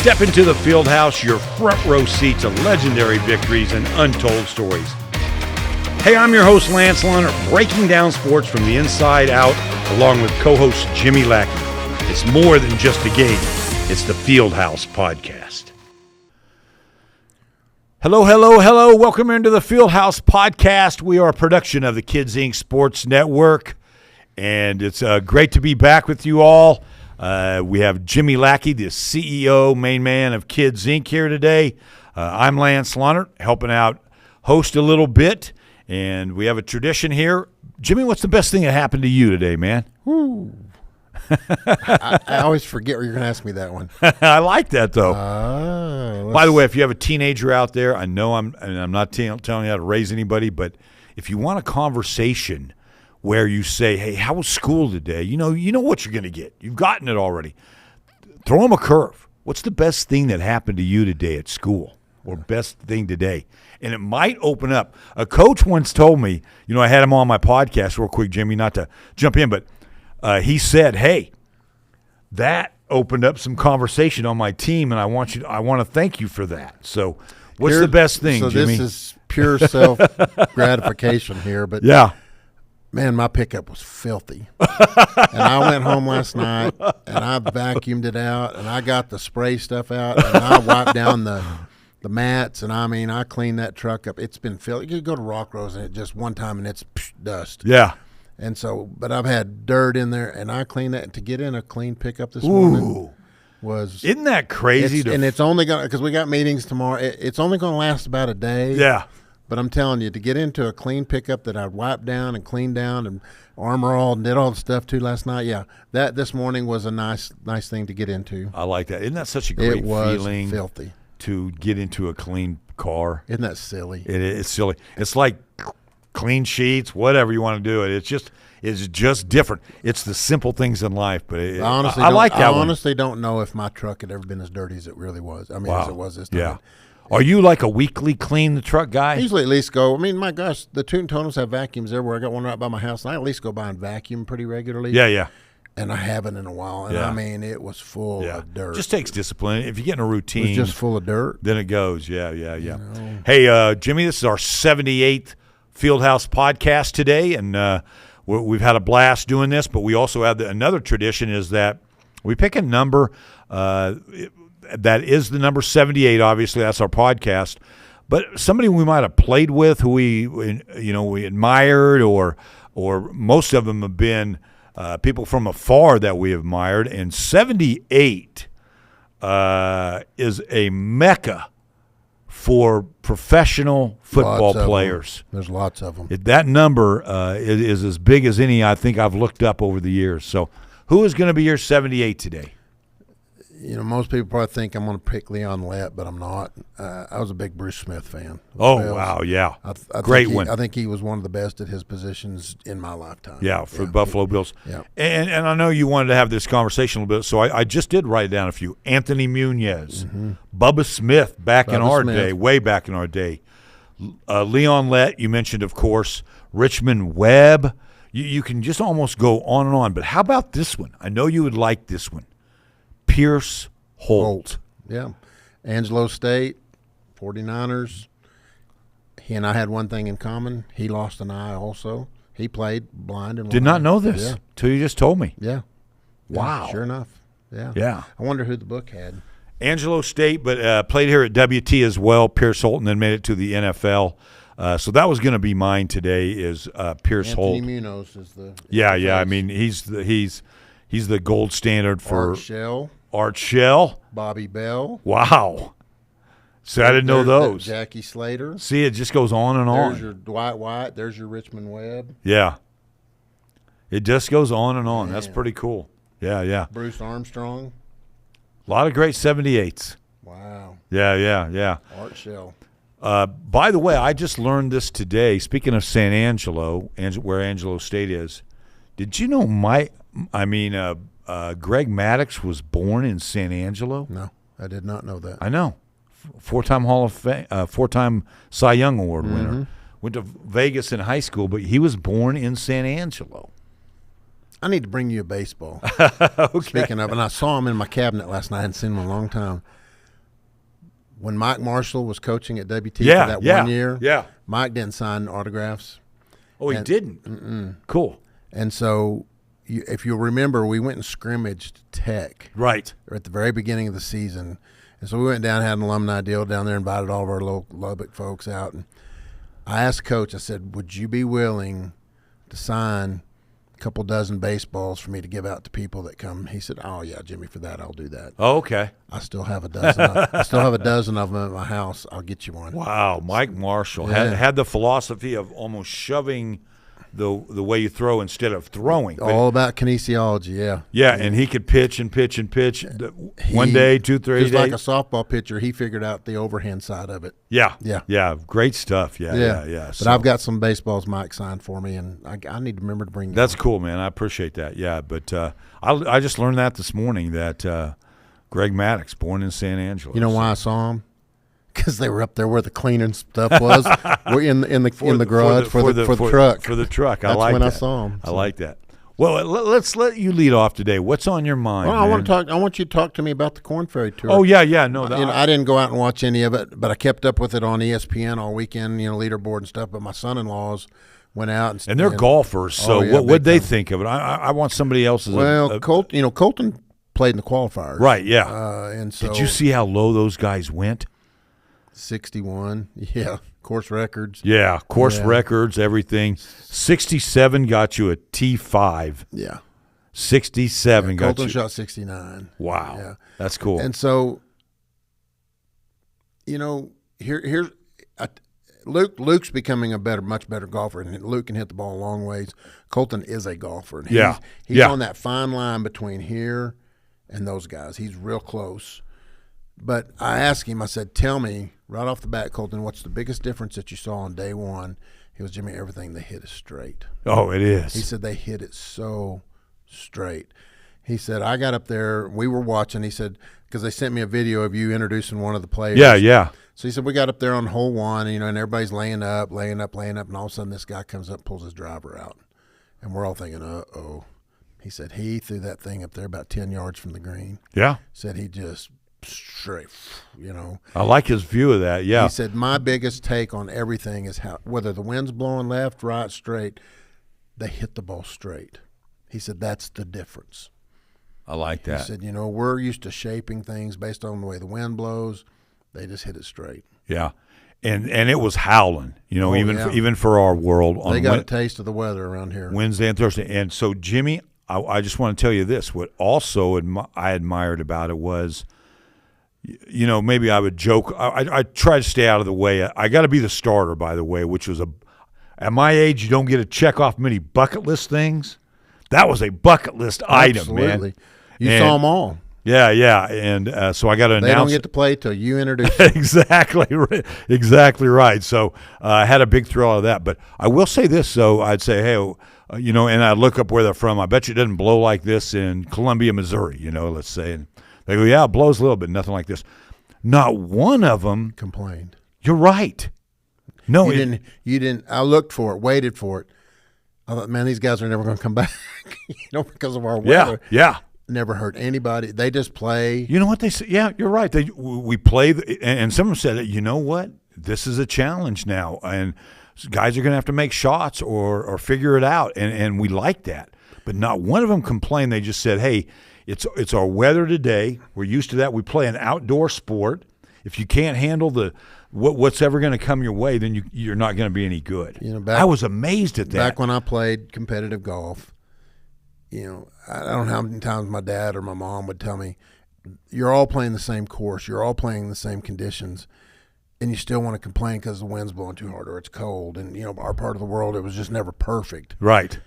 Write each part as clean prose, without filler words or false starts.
Step into the Fieldhouse, your front row seat to legendary victories and untold stories. Hey, I'm your host, Lance Leonard, breaking down sports from the inside out, along with co-host Jimmy Lackey. It's more than just a game. It's the Fieldhouse Podcast. Hello. Welcome into the Fieldhouse Podcast. We are a production of the Kids Inc. Sports Network, and it's great to be back with you all. We have Jimmy Lackey, the CEO, main man of Kids Inc. here today. I'm Lance Leonard, helping out host a little bit, and we have a tradition here. Jimmy, what's the best thing that happened to you today, man? Woo. I always forget where you're going to ask me that one. I like that, though. By the way, if you have a teenager out there, I know I'm not telling you how to raise anybody, but if you want a conversation where you say, hey, how was school today? You know what you're going to get. You've gotten it already. Throw them a curve. What's the best thing that happened to you today at school, or best thing today? And it might open up. A coach once told me, I had him on my podcast real quick, Jimmy, not to jump in, but he said, hey, that opened up some conversation on my team, and I want to thank you for that. So what's the best thing, Jimmy? This is pure self-gratification here, but yeah. Man, my pickup was filthy. And I went home last night, and I vacuumed it out, and I got the spray stuff out, and I wiped down the mats, and I cleaned that truck up. It's been filthy. You could go to Rock Rose, and it just one time, and it's dust. Yeah. And so, but I've had dirt in there, and I cleaned that. To get in a clean pickup this morning was. Isn't that crazy? And it's only going to, because we got meetings tomorrow, it's only going to last about a day. Yeah. But I'm telling you, to get into a clean pickup that I wiped down and cleaned down and armor all and did all the stuff too last night, that this morning was a nice thing to get into. I like that. Isn't that such a great feeling? Filthy. To get into a clean car. Isn't that silly? It's silly. It's like clean sheets, whatever you want to do it. It's just different. It's the simple things in life, but I like that one. I honestly don't know if my truck had ever been as dirty as it really was. As it was this time. Yeah. Are you like a weekly clean the truck guy? I usually at least go. My gosh, the Toon Tonals have vacuums everywhere. I got one right by my house, and I at least go by and vacuum pretty regularly. Yeah. And I haven't in a while. And it was full of dirt. Just takes discipline. If you get in a routine, it was just full of dirt. Then it goes. Yeah. Hey, Jimmy, this is our 78th Fieldhouse Podcast today, and we've had a blast doing this. But we also have another tradition is that we pick a number. That is the number 78. Obviously, that's our podcast. But somebody we might have played with, who we admired, or most of them have been people from afar that we admired. And 78 is a mecca for professional football players. There's lots of them. That number is as big as any I think I've looked up over the years. So, who is going to be your 78 today? Most people probably think I'm going to pick Leon Lett, but I'm not. I was a big Bruce Smith fan. Wow, yeah. Great one. I think he was one of the best at his positions in my lifetime. Yeah, for the Buffalo Bills. Yeah. And I know you wanted to have this conversation a little bit, so I just did write down a few. Anthony Munoz, Bubba Smith way back in our day. Leon Lett, you mentioned, of course. Richmond Webb. You can just almost go on and on. But how about this one? I know you would like this one. Pierce Holt. Yeah. Angelo State, 49ers. He and I had one thing in common. He lost an eye also. He played blind and did not know this till you just told me. Yeah. Wow. Sure enough. Yeah. Yeah. I wonder who the book had. Angelo State, but played here at WT as well. Pierce Holt, and then made it to the NFL. So that was going to be mine today. Is Pierce Holt? Anthony Munoz is the. Yeah. He's the gold standard for Art Shell. Bobby Bell. Wow. See, I didn't know those. Jackie Slater. See, it just goes on and on. There's your Dwight White. There's your Richmond Webb. Yeah. It just goes on and on. Man. That's pretty cool. Yeah. Bruce Armstrong. A lot of great 78s. Wow. Yeah. Art Shell. By the way, I just learned this today. Speaking of San Angelo, where Angelo State is, did you know Greg Maddux was born in San Angelo? No, I did not know that. I know. Four-time Hall of Fame, four-time Cy Young Award winner. Went to Vegas in high school, but he was born in San Angelo. I need to bring you a baseball. Okay. Speaking of, and I saw him in my cabinet last night. I hadn't seen him in a long time. when Mike Marshall was coaching at WT for Yeah, that yeah, 1 year, yeah. Mike didn't sign autographs. Oh, he didn't? Cool. And so, if you'll remember, we went and scrimmaged Tech Right. at the very beginning of the season. And so we went down, had an alumni deal down there, invited all of our local Lubbock folks out. And I asked Coach, I said, would you be willing to sign a couple dozen baseballs for me to give out to people that come? He said, oh, yeah, Jimmy, for that, I'll do that. Oh, okay. I still have a dozen. I still have a dozen of them at my house. I'll get you one. Wow, Mike Marshall Yeah. had the philosophy of almost shoving the way you throw instead of throwing. But All about kinesiology, yeah. yeah, and he could pitch and pitch and pitch. One day, 2, 3 days. Just like a softball pitcher, he figured out the overhand side of it. Yeah, Yeah. yeah, great stuff. Yeah. But So, I've got some baseballs Mike signed for me, and I need to remember to bring them. that's cool, man. I appreciate that. Yeah, but I just learned that this morning that Greg Maddox, born in San Angelo. You know why I saw them? Because they were up there where the cleaning stuff was. We're in the garage for the truck. For the truck. That's I like when that. I saw them. I like that. Well, let's let you lead off today. What's on your mind? Well, I man? want you to talk to me about the Corn Ferry Tour. Oh yeah. No, I didn't go out and watch any of it, but I kept up with it on ESPN all weekend. Leaderboard and stuff. But my son-in-laws went out and they're golfers. So yeah, what'd they time. think of it? I want somebody else's. Well, Colton played in the qualifiers, right? Yeah. And so did you see how low those guys went? 61, yeah, course records. Yeah, course Yeah. records, everything. 67 got you a T5. Yeah, 67 got Colton you. shot 69. Wow, Yeah. that's cool. And so, here's Luke's becoming a much better golfer, and Luke can hit the ball a long ways. Colton is a golfer. And he's on that fine line between here and those guys. He's real close. But I asked him, I said, tell me right off the bat, Colton, what's the biggest difference that you saw on day one? He goes, Jimmy, everything they hit is straight. Oh, it is. He said they hit it so straight. He said, I got up there, we were watching. He said, because they sent me a video of you introducing one of the players. Yeah. So he said, we got up there on hole one, and everybody's laying up, and all of a sudden this guy comes up and pulls his driver out. And we're all thinking, uh-oh. He said he threw that thing up there about 10 yards from the green. Yeah. Said he just straight, I like his view of that, yeah. He said, my biggest take on everything is how, whether the wind's blowing left, right, straight, they hit the ball straight. He said, that's the difference. I like that. He said, we're used to shaping things based on the way the wind blows. They just hit it straight. Yeah. And it was howling, even for our world. They got a taste of the weather around here. Wednesday and Thursday. And so, Jimmy, I just want to tell you this. What also I admired about it was, maybe I would joke. I try to stay out of the way. I got to be the starter, by the way, which was at my age, you don't get to check off many bucket list things. That was a bucket list item, man. Absolutely. You saw them all. Yeah. And so I got to announce. They don't get to play till you introduce them. Exactly right. So I had a big thrill out of that. But I will say this, so I'd say, hey, and I look up where they're from. I bet you it doesn't blow like this in Columbia, Missouri, let's say. And they go, yeah, it blows a little bit, nothing like this. Not one of them complained. You're right. No, you didn't. I looked for it, waited for it. I thought, man, these guys are never going to come back, because of our weather. Yeah. Never hurt anybody. They just play. You know what they say? Yeah, you're right. We play, and someone said, you know what? This is a challenge now, and guys are going to have to make shots or figure it out, and we like that. But not one of them complained. They just said, hey, it's our weather today. We're used to that. We play an outdoor sport. If you can't handle what's ever going to come your way, then you're not going to be any good. I was amazed at that. Back when I played competitive golf, I don't know how many times my dad or my mom would tell me, you're all playing the same course, you're all playing the same conditions, and you still want to complain because the wind's blowing too hard or it's cold. And, our part of the world, it was just never perfect. Right.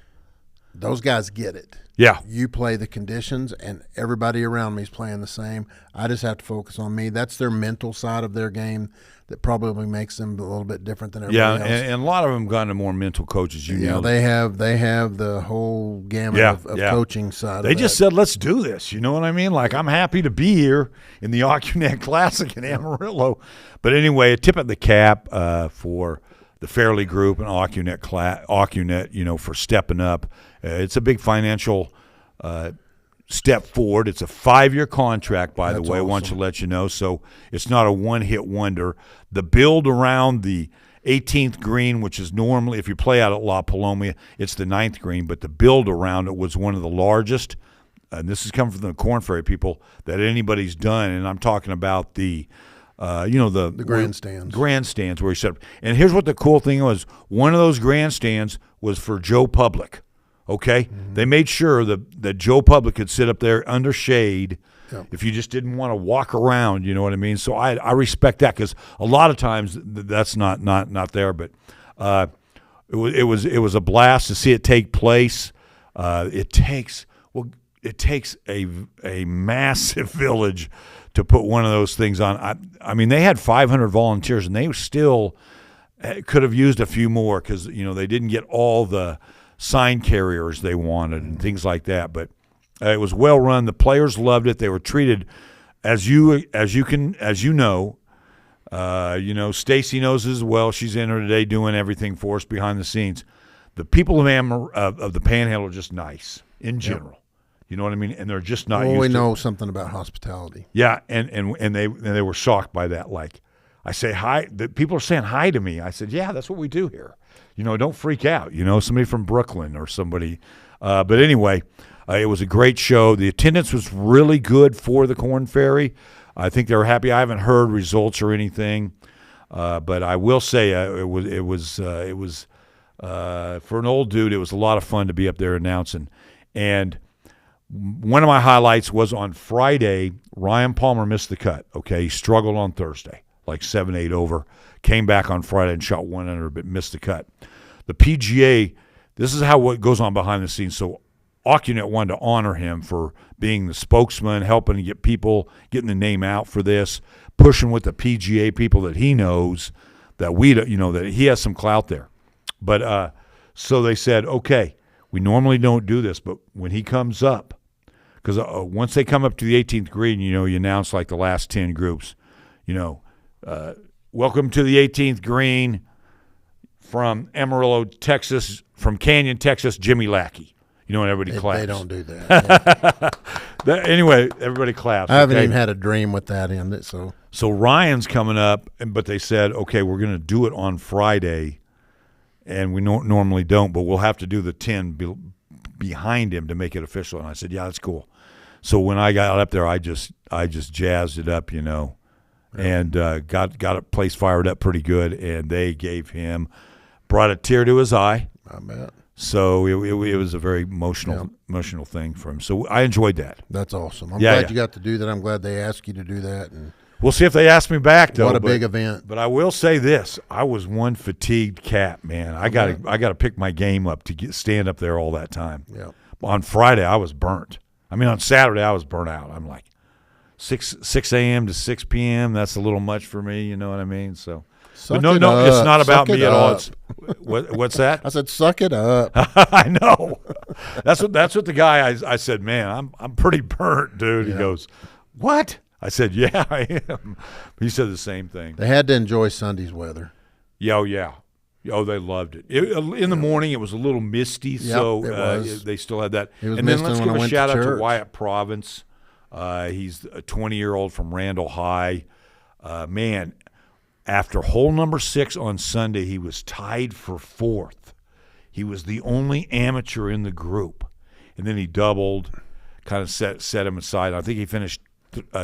Those guys get it. Yeah. You play the conditions, and everybody around me is playing the same. I just have to focus on me. That's their mental side of their game that probably makes them a little bit different than everybody else. And a lot of them got into more mental coaches. They have the whole gamut of coaching side. They just said, let's do this. You know what I mean? Like, I'm happy to be here in the OccuNet Classic in Amarillo. But anyway, a tip of the cap for the Fairley Group and OccuNet, for stepping up. It's a big financial step forward. It's a 5-year contract, by the way. Awesome. I want to let you know. So it's not a one-hit wonder. The build around the 18th green, which is normally, if you play out at La Paloma, it's the 9th green, but the build around it was one of the largest, and this is coming from the Corn Ferry people, that anybody's done. And I'm talking about the grandstands. Grandstands where he set up. And here's what the cool thing was. One of those grandstands was for Joe Public. Okay? Mm-hmm. They made sure that Joe Public could sit up there under shade if you just didn't want to walk around, you know what I mean? So I respect that, because a lot of times that's not there. But it was a blast to see it take place. It takes a massive village to put one of those things on. I mean, they had 500 volunteers, and they still could have used a few more, because they didn't get all the sign carriers they wanted and things like that. But it was well run. The players loved it. They were treated as you know. Stacy knows as well. She's in here today doing everything for us behind the scenes. The people of the Panhandle are just nice in general. Yep. You know what I mean? And they're just not used we to know something about hospitality. Yeah, and they were shocked by that. Like, I say hi. The people are saying hi to me. I said, yeah, that's what we do here. Don't freak out. Somebody from Brooklyn or somebody. But anyway, it was a great show. The attendance was really good for the Corn Ferry. I think they were happy. I haven't heard results or anything, but I will say it was for an old dude. It was a lot of fun to be up there announcing. And one of my highlights was on Friday. Ryan Palmer missed the cut. Okay, he struggled on Thursday, like 7-8 over. Came back on Friday and shot 1 under, but missed the cut. The PGA, this is how what goes on behind the scenes. So OccuNet wanted to honor him for being the spokesman, helping to get people, getting the name out for this, pushing with the PGA people that he knows, that that he has some clout there. But so they said, okay, we normally don't do this, but when he comes up, because once they come up to the 18th green, you announce like the last 10 groups, welcome to the 18th green from Amarillo, Texas, from Canyon, Texas, Jimmy Lackey. And everybody claps. They don't do that. Anyway, everybody claps. I haven't even had a dream with that in it. So Ryan's coming up, but they said, okay, we're going to do it on Friday, and we normally don't, but we'll have to do the 10 behind him to make it official. And I said, yeah, that's cool. So when I got up there, I just jazzed it up, and got a place fired up pretty good, and they brought a tear to his eye. I bet. So it was a very emotional thing for him. So I enjoyed that. That's awesome. I'm glad you got to do that. I'm glad they asked you to do that. And we'll see if they ask me back, though. What a big event. But I will say this. I was one fatigued cat, man. I got to pick my game up to stand up there all that time. Yeah. On Friday, I was burnt. I mean, on Saturday, I was burnt out. I'm like 6 a.m. to 6 p.m., that's a little much for me, you know what I mean? So, but no, it's not about me at all. It's, what's that? I said, suck it up. I know. That's what the guy, I said, man, I'm pretty burnt, dude. Yeah. He goes, what? I said, yeah, I am. He said the same thing. They had to enjoy Sunday's weather. Yeah. Oh, they loved it. In the morning, it was a little misty, so they still had that. It was and then let's give a shout out to Wyatt Province. He's a 20-year-old from Randall High. Man, after hole number 6 on Sunday, he was tied for 4th. He was the only amateur in the group. And then he doubled, kind of set him aside. I think he finished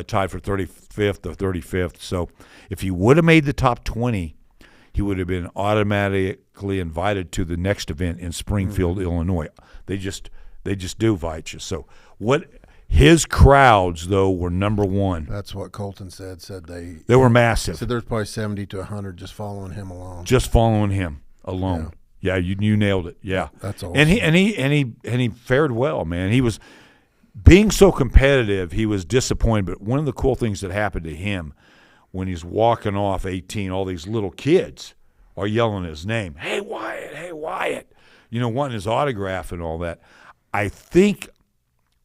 tied for 35th or 35th. So if he would have made the top 20, he would have been automatically invited to the next event in Springfield, Illinois. They just do invite you. So his crowds, though, were number one. That's what Colton said. They were massive. Said there's probably 70 to 100 just following him along. Just following him alone. Yeah, you nailed it. Yeah, that's awesome. And he fared well, man. He was being so competitive. He was disappointed, but one of the cool things that happened to him when he's walking off 18, all these little kids are yelling his name. Hey, Wyatt. Hey, Wyatt. Wanting his autograph and all that. I think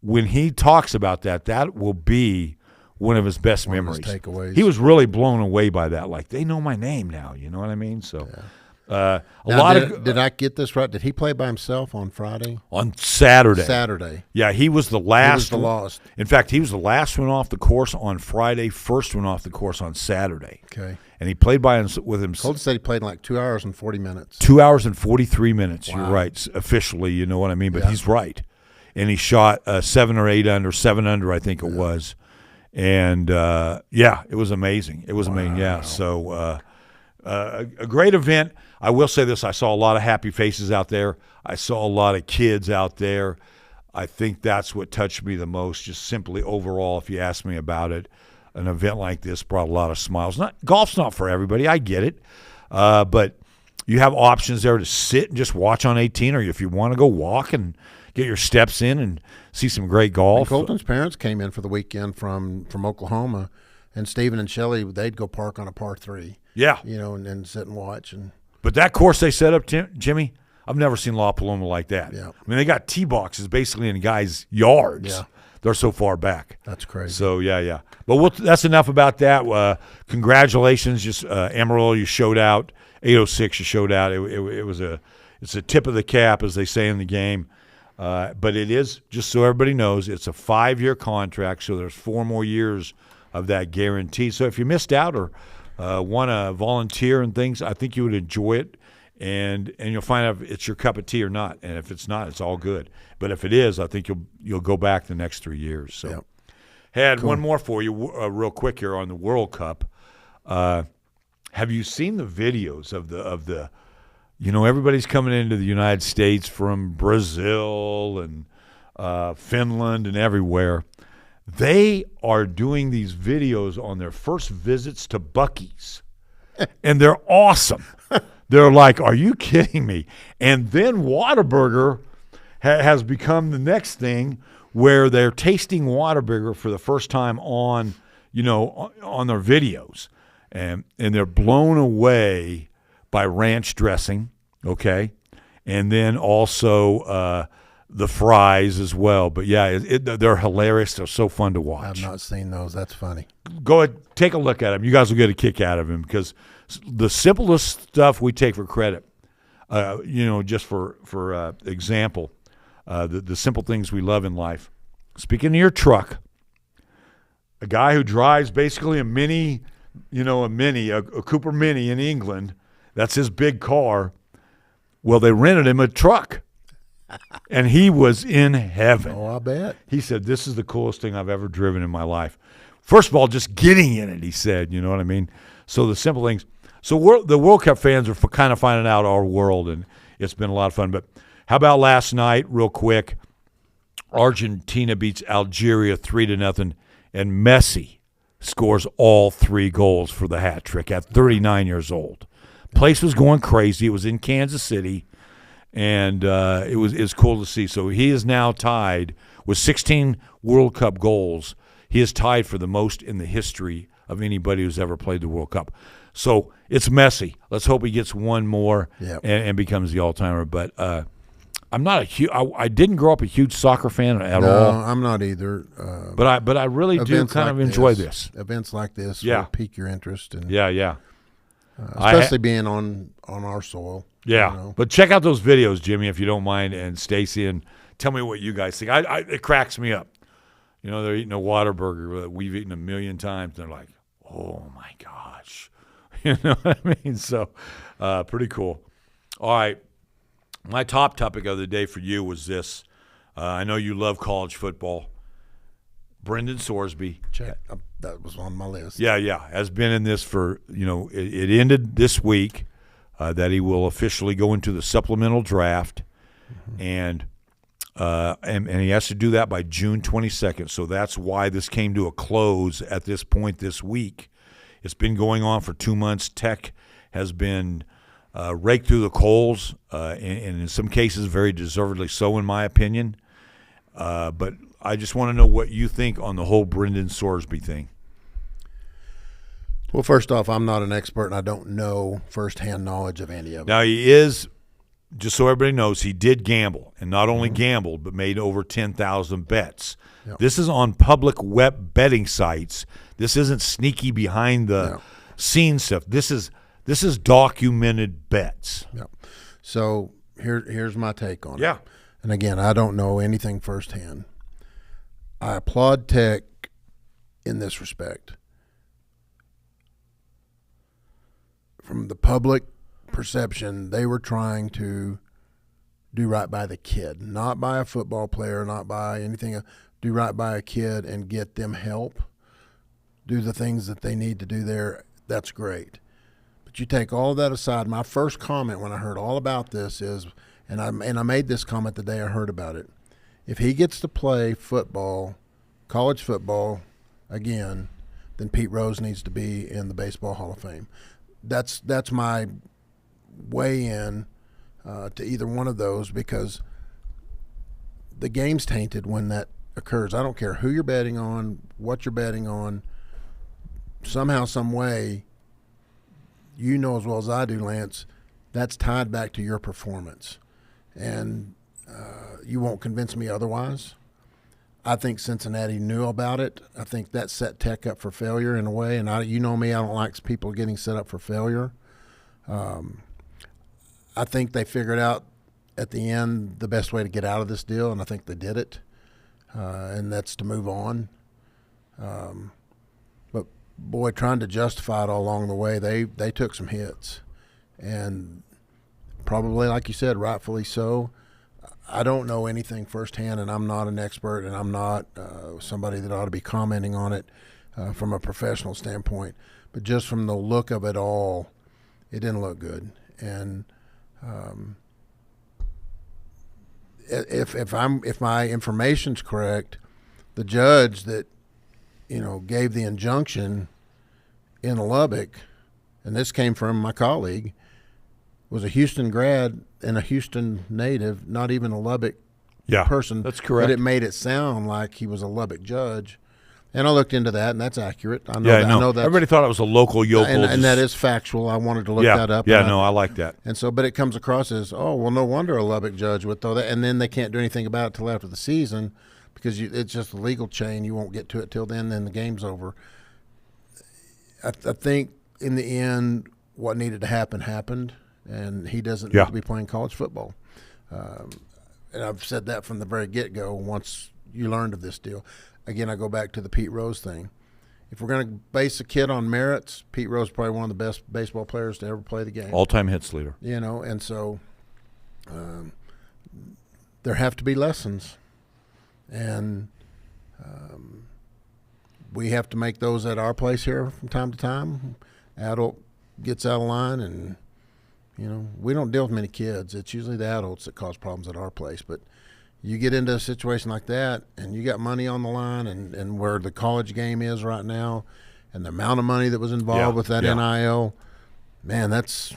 when he talks about that will be one of his best memories. Takeaways. He was really blown away by that. Like, they know my name now. You know what I mean? So Did I get this right? Did he play by himself on Friday? On Saturday. Saturday. Yeah, he was the last. He was the last. In fact, he was the last one off the course on Friday, first one off the course on Saturday. Okay. And he played with him. Colton said he played in like 2 hours and 40 minutes. 2 hours and 43 minutes. Wow. You're right. Officially, you know what I mean? But he's right. And he shot 7 under, I think it was. And, it was amazing. It was amazing, yeah. So a great event. I will say this. I saw a lot of happy faces out there. I saw a lot of kids out there. I think that's what touched me the most, just simply overall, if you ask me about it. An event like this brought a lot of smiles. Golf's not for everybody. I get it. But you have options there to sit and just watch on 18, or if you want to go walk and get your steps in and see some great golf. And Colton's parents came in for the weekend from Oklahoma, and Stephen and Shelley, they'd go park on a par 3. Yeah. And sit and watch. But that course they set up, Jimmy, I've never seen La Paloma like that. Yeah. I mean, they got tee boxes basically in guys' yards. Yeah. They're so far back. That's crazy. So, yeah. But that's enough about that. Congratulations. Just Amarillo, you showed out. 806, you showed out. It's a tip of the cap, as they say in the game. But it is, just so everybody knows, it's a 5-year contract, so there's 4 more years of that guarantee. So if you missed out or want to volunteer and things, I think you would enjoy it. And you'll find out if it's your cup of tea or not. And if it's not, it's all good. But if it is, I think you'll go back the next 3 years. So, Had one more for you real quick here on the World Cup. Have you seen the videos of the everybody's coming into the United States from Brazil and Finland and everywhere. They are doing these videos on their first visits to Buc-ee's, and they're awesome. They're like, are you kidding me? And then Whataburger has become the next thing where they're tasting Whataburger for the first time on their videos. And they're blown away by ranch dressing, okay? And then also the fries as well. But, yeah, they're hilarious. They're so fun to watch. I've not seen those. That's funny. Go ahead, take a look at them. You guys will get a kick out of them because the simplest stuff we take for credit, just for example, the simple things we love in life. Speaking of your truck, a guy who drives basically a Cooper Mini in England, that's his big car. Well, they rented him a truck, and he was in heaven. Oh, I bet. He said, this is the coolest thing I've ever driven in my life. First of all, just getting in it, he said, you know what I mean? So the simple things. So the World Cup fans are kind of finding out our world, and it's been a lot of fun. But how about last night, real quick? Argentina beats Algeria 3-0, and Messi scores all 3 goals for the hat trick at 39 years old. Place was going crazy. It was in Kansas City, and it was cool to see. So he is now tied with 16 World Cup goals. He is tied for the most in the history of anybody who's ever played the World Cup. So it's Messi. Let's hope he gets one more and becomes the all-timer. But I'm not a huge. I didn't grow up a huge soccer fan at all. No, I'm not either. But I really do kind of enjoy this. Events like this will pique your interest. And, yeah. Especially being on our soil. Yeah. But check out those videos, Jimmy, if you don't mind, and Stacy, and tell me what you guys think. It cracks me up. They're eating a Whataburger that we've eaten a million times. They're like, oh, my gosh. You know what I mean? So pretty cool. All right. My top topic of the day for you was this. I know you love college football. Brendan Sorsby. Check. That was on my list. Yeah. Has been in this for, it ended this week that he will officially go into the supplemental draft. Mm-hmm. And he has to do that by June 22nd. So that's why this came to a close at this point this week. It's been going on for 2 months. Tech has been raked through the coals, and in some cases very deservedly so, in my opinion. But I just want to know what you think on the whole Brendan Sorsby thing. Well, first off, I'm not an expert, and I don't know firsthand knowledge of any of it. Now, he is, just so everybody knows, he did gamble, and not only gambled, but made over 10,000 bets. Yep. This is on public web betting sites. This isn't sneaky behind the scenes stuff. This is This is documented bets. Yep. So here's my take on Yeah. it. And again, I don't know anything firsthand. I applaud Tech in this respect. From the public perception, they were trying to do right by the kid, not by a football player, not by anything else. Do right by a kid and get them help, do the things that they need to do there. That's great. But you take all that aside, my first comment when I heard all about this is, and I made this comment the day I heard about it, if he gets to play football, college football, again, then Pete Rose needs to be in the Baseball Hall of Fame. That's my way in to either one of those, because the game's tainted when that occurs. I don't care who you're betting on, what you're betting on. Somehow, some way, you know as well as I do, Lance, that's tied back to your performance. And you won't convince me otherwise. I think Cincinnati knew about it. I think that set Tech up for failure in a way. And you know me, I don't like people getting set up for failure. I think they figured out at the end the best way to get out of this deal, and I think they did it. And that's to move on. But, boy, trying to justify it all along the way, they took some hits. And probably, like you said, rightfully so. I don't know anything firsthand, and I'm not an expert, and I'm not somebody that ought to be commenting on it from a professional standpoint. But just from the look of it all, it didn't look good. And if my information's correct, the judge that gave the injunction in Lubbock, and this came from my colleague, was a Houston grad and a Houston native, not even a Lubbock person. That's correct. But it made it sound like he was a Lubbock judge. And I looked into that, and that's accurate. I know that. Everybody thought it was a local yokel. And that is factual. I wanted to look that up. Yeah, I like that. And so, but it comes across as, oh, well, no wonder a Lubbock judge would throw that. And then they can't do anything about it till after the season because it's just a legal chain. You won't get to it till then the game's over. I think in the end what needed to happen happened, and he doesn't need to be playing college football. And I've said that from the very get-go once you learned of this deal. Again, I go back to the Pete Rose thing. If we're going to base a kid on merits, Pete Rose is probably one of the best baseball players to ever play the game. All-time hits leader. And so there have to be lessons. And we have to make those at our place here from time to time. Adult gets out of line, and, we don't deal with many kids. It's usually the adults that cause problems at our place. But you get into a situation like that, and you got money on the line, and where the college game is right now, and the amount of money that was involved with that NIL, man, that's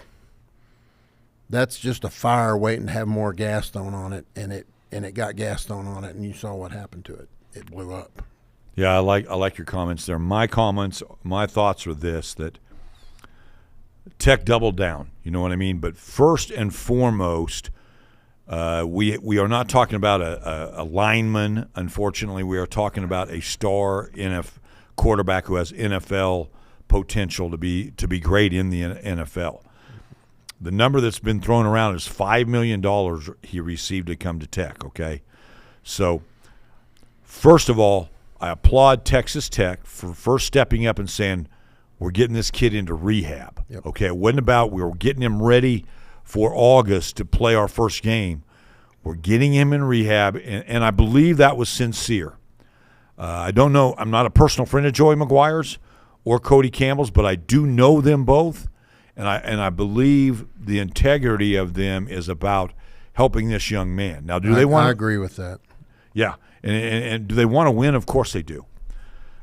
just a fire waiting to have more gas thrown on it, and it got gas thrown on it, and you saw what happened to it. It blew up. Yeah, I like your comments there. My thoughts are this, that Tech doubled down. You know what I mean? But first and foremost, we are not talking about a lineman. Unfortunately, we are talking about a star quarterback who has NFL potential to be great in the NFL. The number that's been thrown around is $5 million he received to come to Tech. Okay, so first of all, I applaud Texas Tech for first stepping up and saying, we're getting this kid into rehab. Yep. Okay, it wasn't about we were getting him ready for August to play our first game. We're getting him in rehab, and I believe that was sincere. I don't know. I'm not a personal friend of Joey McGuire's or Cody Campbell's, but I do know them both, and I believe the integrity of them is about helping this young man. Now, do they want? I agree with that. Yeah, and do they want to win? Of course they do.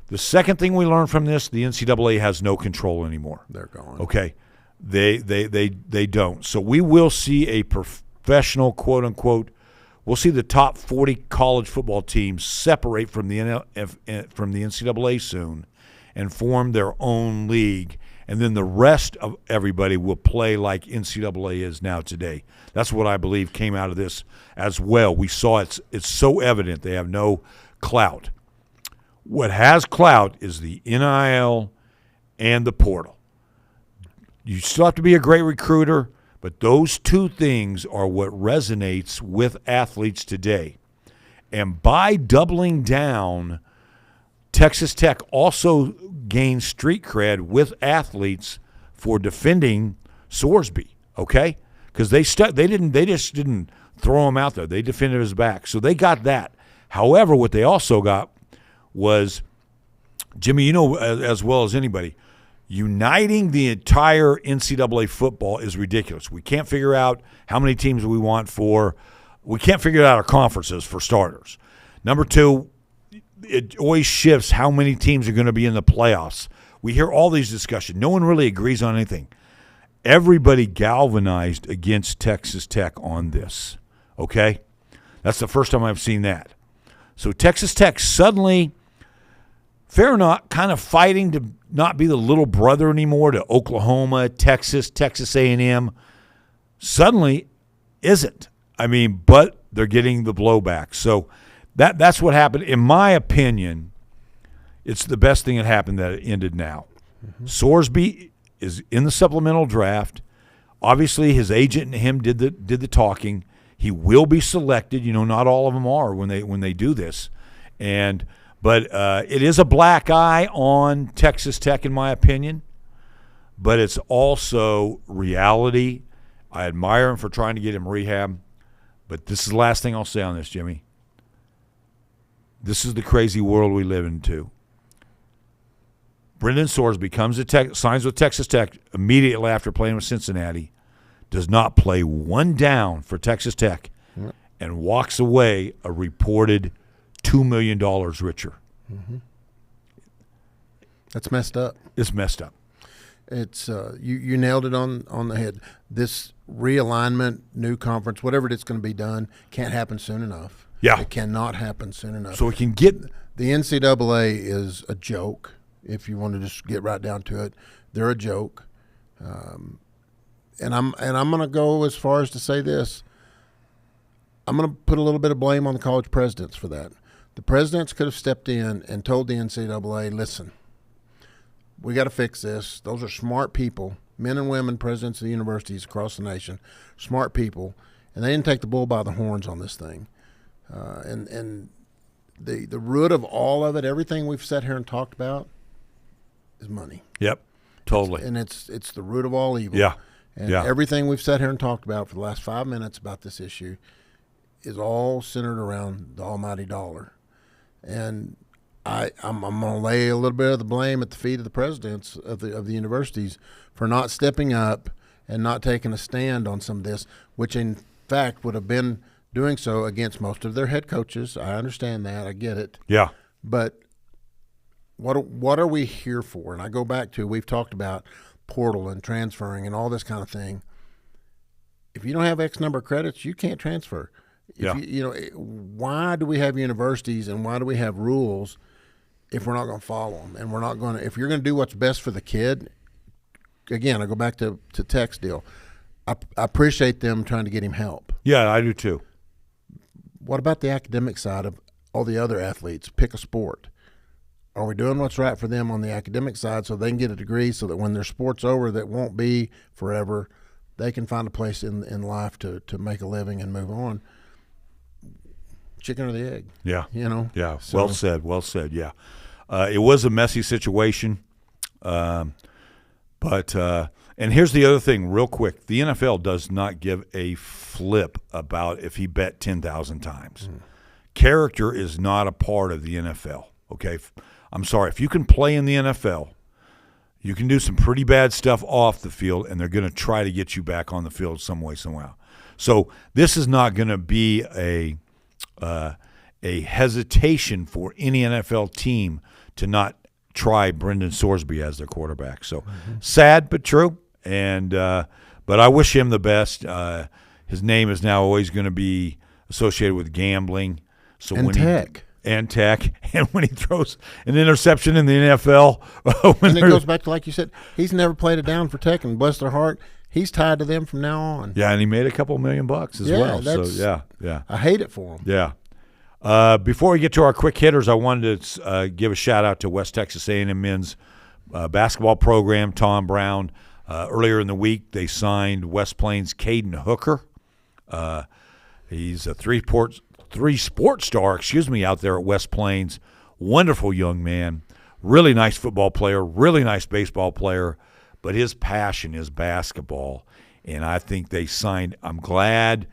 The second thing we learned from this, the NCAA has no control anymore. They're gone. Okay, they don't. So we will see a professional, quote unquote. We'll see the top 40 college football teams separate from the NCAA soon, and form their own league, and then the rest of everybody will play like NCAA is now today. That's what I believe came out of this as well. We saw it's so evident they have no clout. What has clout is the NIL and the portal. You still have to be a great recruiter, but those two things are what resonates with athletes today. And by doubling down, Texas Tech also gained street cred with athletes for defending Sorsby, okay? Because they just didn't throw him out there. They defended his back. So they got that. However, what they also got was, Jimmy, you know as well as anybody, uniting the entire NCAA football is ridiculous. We can't figure out how many teams we want for. We can't figure out our conferences, for starters. Number two, it always shifts how many teams are going to be in the playoffs. We hear all these discussions. No one really agrees on anything. Everybody galvanized against Texas Tech on this, okay? That's the first time I've seen that. So Texas Tech suddenly, fair or not, kind of fighting to not be the little brother anymore to Oklahoma, Texas A&M, suddenly isn't. I mean, but they're getting the blowback. So that's what happened. In my opinion, it's the best thing that happened that it ended now. Mm-hmm. Sorsby is in the supplemental draft. Obviously, his agent and him did the talking. He will be selected. You know, not all of them are when they do this. But it is a black eye on Texas Tech, in my opinion. But it's also reality. I admire him for trying to get him rehab. But this is the last thing I'll say on this, Jimmy. This is the crazy world we live in, too. Brendan Sorsby signs with Texas Tech immediately after playing with Cincinnati, does not play one down for Texas Tech, and walks away a reported $2 million richer. Mm-hmm. That's messed up. It's messed up. It's you nailed it on the head. This realignment, new conference, whatever it's going to be done, can't happen soon enough. Yeah. It cannot happen soon enough. So we can get – the NCAA is a joke, if you want to just get right down to it. They're a joke. And I'm going to go as far as to say this. I'm going to put a little bit of blame on the college presidents for that. The presidents could have stepped in and told the NCAA, listen, we got to fix this. Those are smart people, men and women, presidents of the universities across the nation, smart people, and they didn't take the bull by the horns on this thing. And the root of all of it, everything we've sat here and talked about, is money. Yep, totally. It's the root of all evil. Yeah. And everything we've sat here and talked about for the last 5 minutes about this issue is all centered around the almighty dollar. And I'm going to lay a little bit of the blame at the feet of the presidents of the universities for not stepping up and not taking a stand on some of this, which in fact would have been doing so against most of their head coaches. I understand that. I get it. Yeah. But what are we here for? And I go back to, we've talked about portal and transferring and all this kind of thing. If you don't have X number of credits, you can't transfer. Why do we have universities and why do we have rules if we're not going to follow them? And we're not going to, if you're going to do what's best for the kid, again, I go back to Tech's deal. I appreciate them trying to get him help. Yeah, I do too. What about the academic side of all the other athletes? Pick a sport. Are we doing what's right for them on the academic side so they can get a degree so that when their sport's over, that won't be forever, they can find a place in life to make a living and move on? Chicken or the egg? Yeah. Yeah. So, well said. Yeah. It was a messy situation. But and here's the other thing real quick. The NFL does not give a flip about if he bet 10,000 times. Character is not a part of the NFL, okay? I'm sorry. If you can play in the NFL, you can do some pretty bad stuff off the field, and they're going to try to get you back on the field some way, somehow. So this is not going to be a hesitation for any NFL team to not try Brendan Sorsby as their quarterback. So sad but true. And but I wish him the best. His name is now always going to be associated with gambling. So and Tech. And when he throws an interception in the NFL. And it goes back to, like you said, he's never played it down for Tech, and bless their heart, he's tied to them from now on. Yeah, and he made a couple $1 million as well. So, yeah. I hate it for him. Yeah. Before we get to our quick hitters, I wanted to give a shout-out to West Texas A&M men's basketball program, Tom Brown. Earlier in the week, they signed West Plains' Caden Hooker. He's a three-sport star, out there at West Plains. Wonderful young man. Really nice football player, really nice baseball player, but his passion is basketball. And I think they signed – I'm glad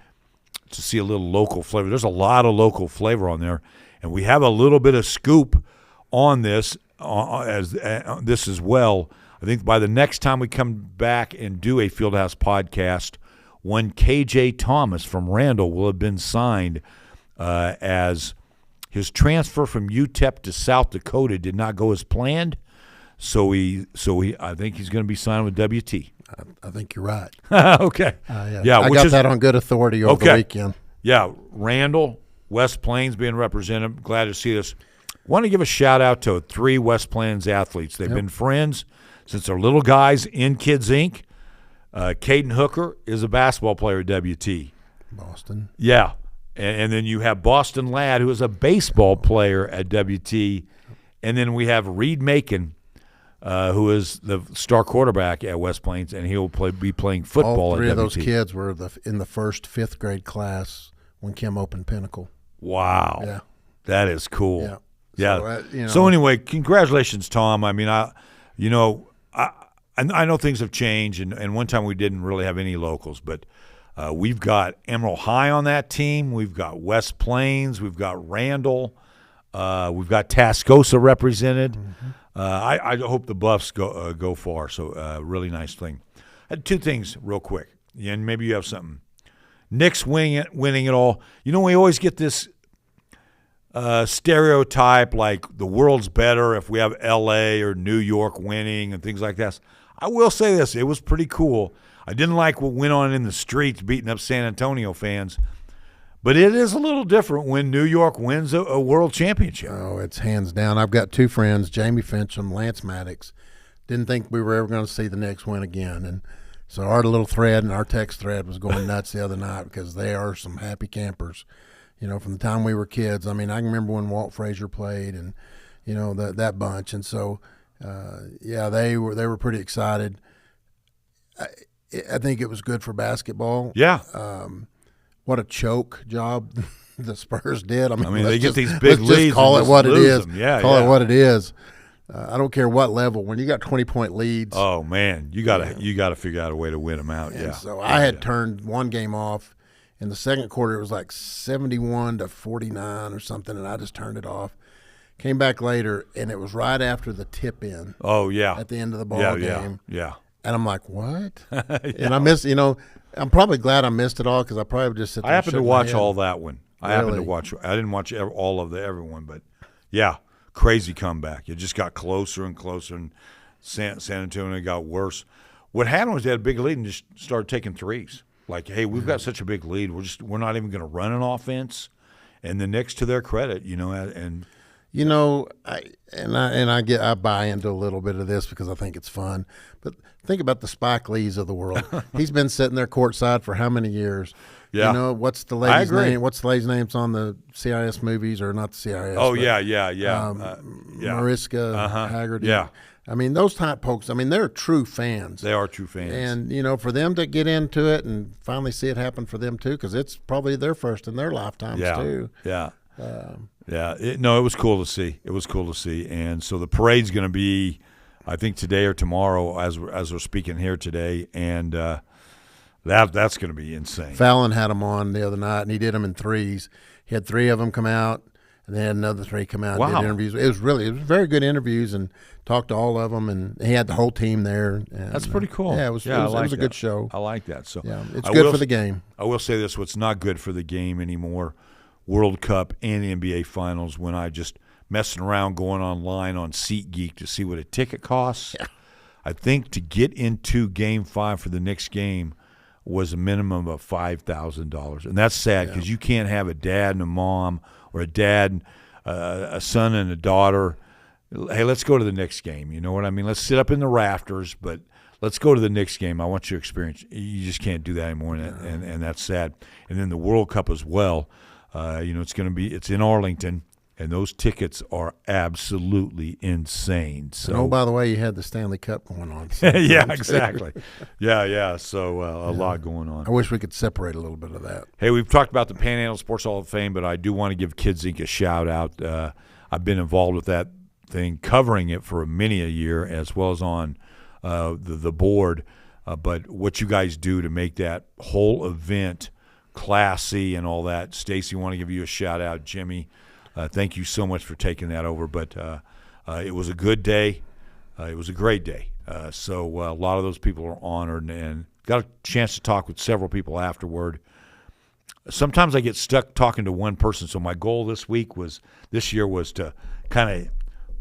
to see a little local flavor. There's a lot of local flavor on there, and we have a little bit of scoop on this this as well. I think by the next time we come back and do a Fieldhouse podcast, one KJ Thomas from Randall will have been signed as his transfer from UTEP to South Dakota did not go as planned. So I think he's going to be signed with WT. I think you're right. Okay. Yeah, I got that on good authority over the weekend. Yeah, Randall, West Plains being represented. Glad to see this. Want to give a shout-out to 3 West Plains athletes. They've been friends since they're little guys in Kids Inc. Caden Hooker is a basketball player at WT. Boston. Yeah. And then you have Boston Ladd, who is a baseball player at WT. And then we have Reed Macon, who is the star quarterback at West Plains, and he'll be playing football at WT. All 3 of those kids were in the first 5th grade class when Kim opened Pinnacle. Wow. Yeah. That is cool. Yeah. Yeah. So anyway, congratulations, Tom. I mean, I know things have changed, and one time we didn't really have any locals, but we've got Emerald High on that team. We've got West Plains. We've got Randall. We've got Tascosa represented. Mm-hmm. I hope the Buffs go far. So really nice thing. I had 2 things real quick, and maybe you have something. Knicks winning it all. We always get this stereotype like the world's better if we have L.A. or New York winning and things like that. I will say this. It was pretty cool. I didn't like what went on in the streets beating up San Antonio fans, but it is a little different when New York wins a world championship. Oh, it's hands down. I've got 2 friends, Jamie Fincham, Lance Maddox. Didn't think we were ever going to see the Knicks win again. And so our little thread and our text thread was going nuts the other night because they are some happy campers. From the time we were kids. I mean, I can remember when Walt Frazier played and, that bunch. And so, they were pretty excited. I think it was good for basketball. Yeah. What a choke job the Spurs did. I mean they get these big leads. Just call it what it is. Yeah, call it what it is. I don't care what level. When you got 20-point leads. Oh man, you gotta figure out a way to win them out. And so I had turned one game off. In the second quarter, it was like 71-49 or something, and I just turned it off. Came back later, and it was right after the tip-in. Oh, yeah. At the end of the ball game. Yeah. And I'm like, what? And I missed, I'm probably glad I missed it all because I probably just sit there I happened to watch all that one. Really? I didn't watch all of everyone, but, yeah, crazy comeback. It just got closer and closer, and San Antonio got worse. What happened was they had a big lead and just started taking threes. Like, hey, we've got such a big lead. We're not even going to run an offense. And the Knicks, to their credit, and I buy into a little bit of this because I think it's fun. But think about the Spike Lees of the world. He's been sitting there courtside for how many years? Yeah. What's the lady's name? What's the lady's names on the CIS movies, or not the CIS? Oh, yeah. Mariska Haggerty. Yeah. I mean, those type folks, they're true fans. They are true fans. And, for them to get into it and finally see it happen for them, too, because it's probably their first in their lifetimes, too. Yeah. It was cool to see. It was cool to see. And so the parade's going to be, I think, today or tomorrow as we're speaking here today. And that's going to be insane. Fallon had them on the other night, and he did them in threes. He had 3 of them come out. And they had another 3 come out and did interviews. It was very good interviews, and talked to all of them, and he had the whole team there. And, that's pretty cool. Yeah, it was a good show. I like that. So yeah, it's good for the game. I will say this: what's not good for the game anymore, World Cup and NBA Finals, when I just messing around going online on SeatGeek to see what a ticket costs. Yeah. I think to get into Game 5 for the next game was a minimum of $5,000, and that's sad because you can't have a dad and a mom, or a dad, a son and a daughter. Hey, let's go to the Knicks game. You know what I mean? Let's sit up in the rafters, but let's go to the Knicks game. I want your experience. You just can't do that anymore, and that's sad. And then the World Cup as well. It's in Arlington, And those tickets are absolutely insane. So, oh, by the way, you had the Stanley Cup going on. So yeah, exactly. Yeah. So a lot going on. I wish we could separate a little bit of that. Hey, we've talked about the Panhandle Sports Hall of Fame, but I do want to give Kids Inc. a shout out. I've been involved with that thing, covering it for many a year, as well as on the board. But what you guys do to make that whole event classy and all that, Stacy, want to give you a shout out. Jimmy, thank you so much for taking that over. But it was a good day. It was a great day. So a lot of those people are honored, and got a chance to talk with several people afterward. Sometimes I get stuck talking to one person, so my goal this year was to kind of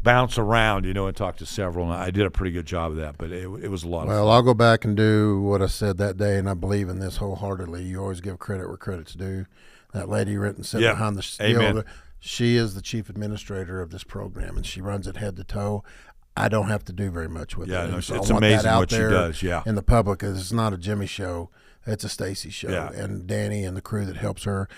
bounce around, and talk to several, and I did a pretty good job of that, but it was a lot of fun. Well, I'll go back and do what I said that day, and I believe in this wholeheartedly. You always give credit where credit's due. That lady sitting behind the steel, she is the chief administrator of this program, and she runs it head to toe. I don't have to do very much with it. Yeah, no, so it's amazing what she does, in the public, 'cause it's not a Jimmy show. It's a Stacy show, Yeah. and Danny and the crew that helps her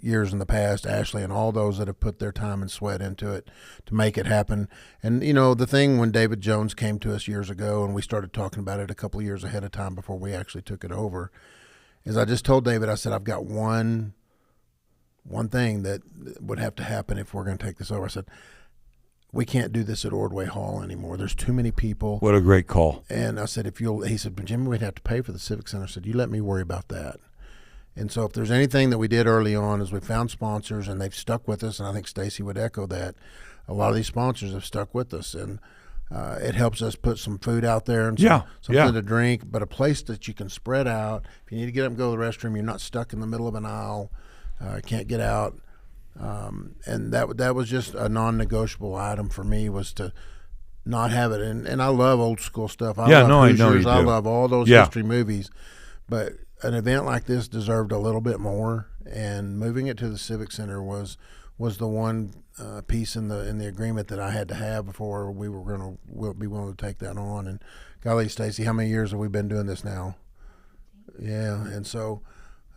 years in the past, Ashley and all those that have put their time and sweat into it to make it happen. And, the thing when David Jones came to us years ago and we started talking about it a couple of years ahead of time before we actually took it over, is I just told David, I said, I've got one thing that would have to happen if we're going to take this over. I said, we can't do this at Ordway Hall anymore. There's too many people. What a great call. And I said, he said, but Jimmy, we'd have to pay for the Civic Center. I said, you let me worry about that. And so if there's anything that we did early on is we found sponsors, and they've stuck with us, and I think Stacy would echo that. A lot of these sponsors have stuck with us, and it helps us put some food out there and something to drink, but a place that you can spread out. If you need to get up and go to the restroom, you're not stuck in the middle of an aisle, can't get out. And that was just a non-negotiable item for me, was to not have it. And I love old school stuff. I love Hoosiers. I love all those history movies. But an event like this deserved a little bit more, and moving it to the Civic Center was the one piece in the agreement that I had to have before we'll be willing to take that on. And golly, Stacy, how many years have we been doing this now? Yeah, and so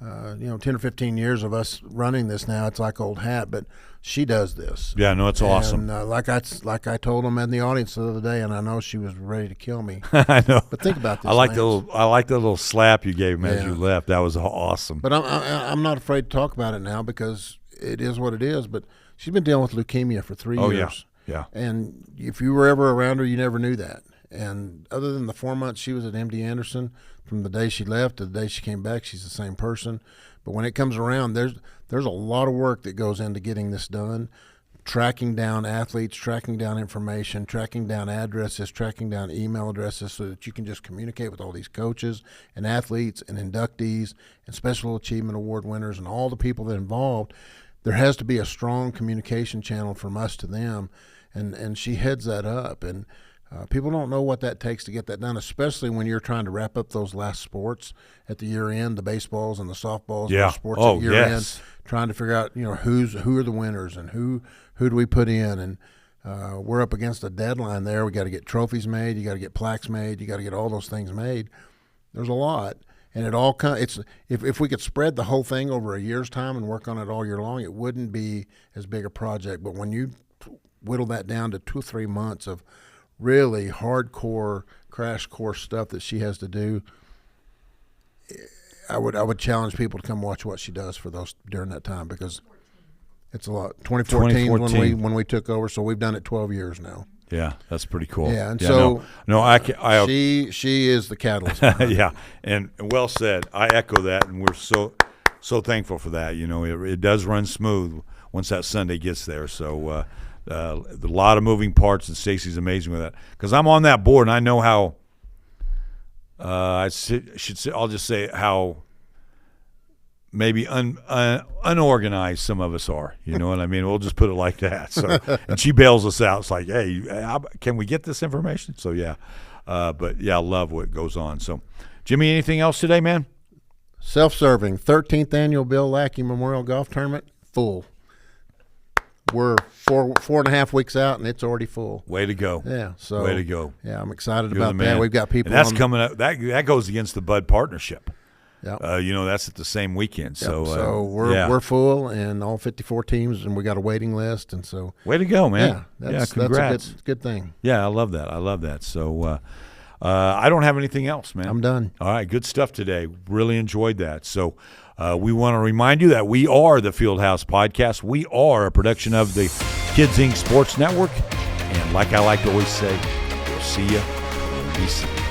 10 or 15 years of us running this now, it's like old hat, but she does this. Yeah, no, it's awesome. And like I told them in the audience the other day, and I know she was ready to kill me. I know. But think about this. I like the little slap you gave him as you left. That was awesome. But I'm not afraid to talk about it now, because it is what it is. But she's been dealing with leukemia for 3 years. Yeah. And if you were ever around her, you never knew that. And other than the 4 months she was at MD Anderson, from the day she left to the day she came back, she's the same person. But when it comes around, there's a lot of work that goes into getting this done, tracking down athletes, tracking down information, tracking down addresses, tracking down email addresses, so that you can just communicate with all these coaches and athletes and inductees and Special Achievement Award winners and all the people that are involved. There has to be a strong communication channel from us to them, and she heads that up. And people don't know what that takes to get that done, especially when you're trying to wrap up those last sports at the year end, the baseballs and the softballs, those sports at year end, trying to figure out who are the winners and who do we put in. And we're up against a deadline there. We got to get trophies made, you got to get plaques made, you got to get all those things made. There's a lot, and it all if we could spread the whole thing over a year's time and work on it all year long, it wouldn't be as big a project. But when you whittle that down to 2 or 3 months of really hardcore crash course stuff that she has to do, I would challenge people to come watch what she does for those during that time, because it's a lot. 2014 when we took over, so we've done it 12 years now. Yeah, that's pretty cool. Yeah, and so she is the catalyst. Yeah, and well said. I echo that, and we're so thankful for that. It does run smooth once that Sunday gets there. So a lot of moving parts, and Stacy's amazing with that. Because I'm on that board, and I know how. I'll just say how maybe unorganized some of us are. You know what I mean? We'll just put it like that. So, and she bails us out. It's like, hey, can we get this information? So yeah, but yeah, I love what goes on. So, Jimmy, anything else today, man? Self-serving 13th annual Bill Lackey Memorial Golf Tournament full. We're 4.5 weeks out, and it's already full. Way to go! Yeah, so way to go! Yeah, I'm excited about that. We've got people. And that's coming up. That goes against the Bud partnership. Yep. That's at the same weekend. Yep. So, we're full, and all 54 teams, and we got a waiting list, and so way to go, man! That's congrats. a good thing. Yeah, I love that. So I don't have anything else, man. I'm done. All right, good stuff today. Really enjoyed that. So we want to remind you that we are the Fieldhouse Podcast. We are a production of the Kids Inc. Sports Network, and like I like to always say, we'll see you when we see you.